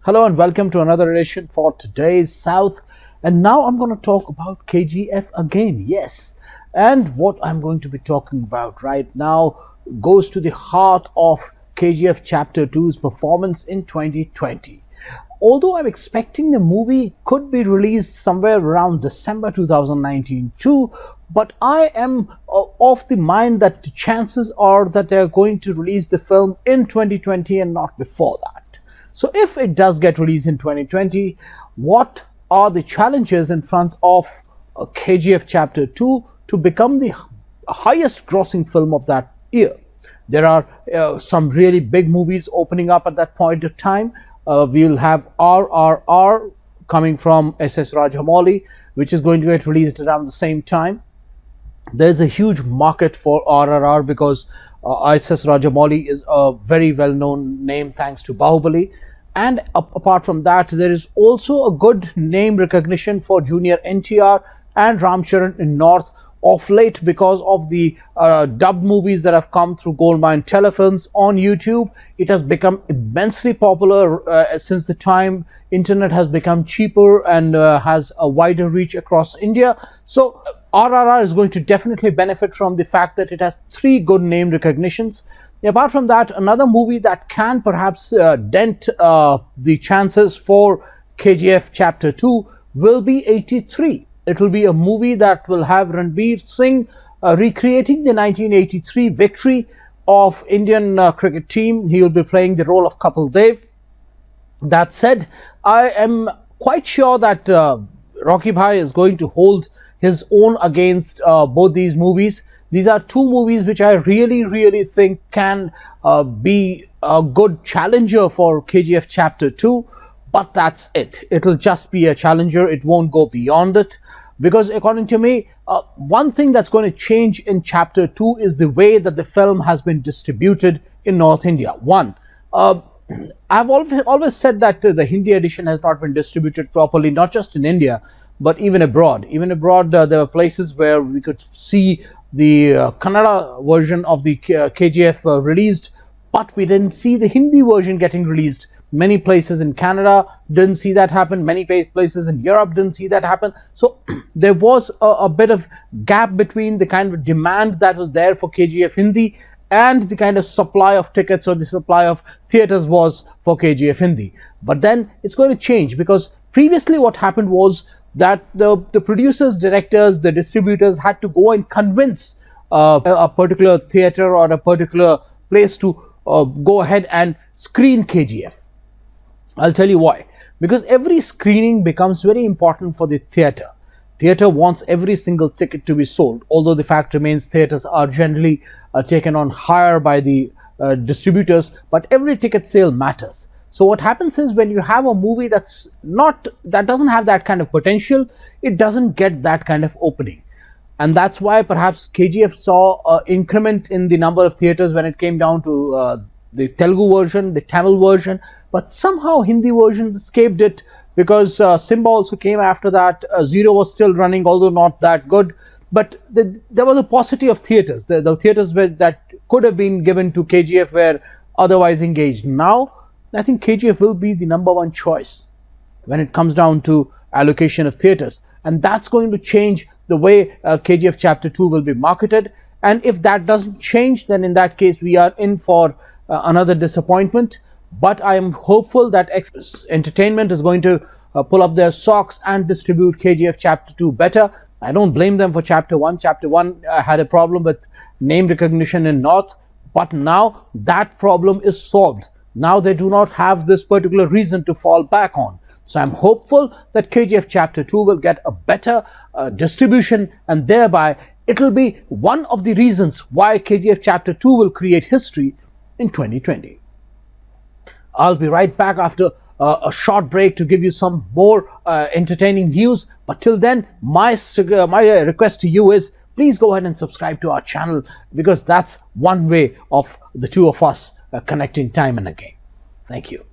Hello and welcome to another edition for Today's South. And now I'm going to talk about KGF again. Yes. And what I'm going to be talking about right now goes to the heart of KGF Chapter 2's performance in 2020. Although I'm expecting the movie could be released somewhere around December 2019 too, but I am of the mind that the chances are that they're going to release the film in 2020 and not before that. So if it does get released in 2020, what are the challenges in front of KGF Chapter 2 to become the highest grossing film of that year? There are some really big movies opening up at that point of time. We'll have RRR coming from S.S. Rajamouli, which is going to get released around the same time. There's a huge market for RRR because S.S. Rajamouli is a very well-known name thanks to Bahubali. And apart from that, there is also a good name recognition for Junior NTR and Ram Charan in North of late because of the dubbed movies that have come through Goldmine Telefilms on YouTube. It has become immensely popular since the time internet has become cheaper and has a wider reach across India. So RRR is going to definitely benefit from the fact that it has 3 good name recognitions. Apart from that, another movie that can perhaps dent the chances for KGF Chapter 2 will be 83. It will be a movie that will have Ranveer Singh recreating the 1983 victory of Indian cricket team. He will be playing the role of Kapil Dev. That said, I am quite sure that Rocky Bhai is going to hold his own against both these movies. These are 2 movies which I really think can be a good challenger for KGF Chapter 2. But that's it. It'll just be a challenger. It won't go beyond it. Because according to me, one thing that's going to change in Chapter 2 is the way that the film has been distributed in North India. One, I've always said that the Hindi edition has not been distributed properly, not just in India, but even abroad. Even abroad, there were places where we could see the Kannada version of the KGF released, but we didn't see the Hindi version getting released. Many places in Canada didn't see that happen. Many places in Europe didn't see that happen. So there was a bit of gap between the kind of demand that was there for KGF Hindi and the kind of supply of tickets or the supply of theaters was for KGF Hindi. But then it's going to change because previously what happened was that the producers, directors, the distributors had to go and convince a particular theater or a particular place to go ahead and screen KGF. I'll tell you why. Because every screening becomes very important for the theater. Theater wants every single ticket to be sold, although the fact remains theaters are generally taken on hire by the distributors, but every ticket sale matters. So what happens is when you have a movie that doesn't have that kind of potential, it doesn't get that kind of opening. And that's why perhaps KGF saw an increment in the number of theaters when it came down to the Telugu version, the Tamil version, but somehow Hindi version escaped it because Simba also came after that. Zero was still running, although not that good. But there was a paucity of theaters. The theaters that could have been given to KGF were otherwise engaged. Now, I think KGF will be the #1 choice when it comes down to allocation of theaters. And that's going to change the way KGF Chapter 2 will be marketed. And if that doesn't change, then in that case, we are in for another disappointment. But I am hopeful that Entertainment is going to pull up their socks and distribute KGF Chapter 2 better. I don't blame them for Chapter 1. Chapter 1 had a problem with name recognition in North. But now that problem is solved. Now they do not have this particular reason to fall back on. So I'm hopeful that KGF Chapter 2 will get a better distribution, and thereby it will be one of the reasons why KGF Chapter 2 will create history in 2020. I'll be right back after a short break to give you some more entertaining news. But till then, my request to you is please go ahead and subscribe to our channel, because that's one way of the 2 of us connecting time and again. Thank you.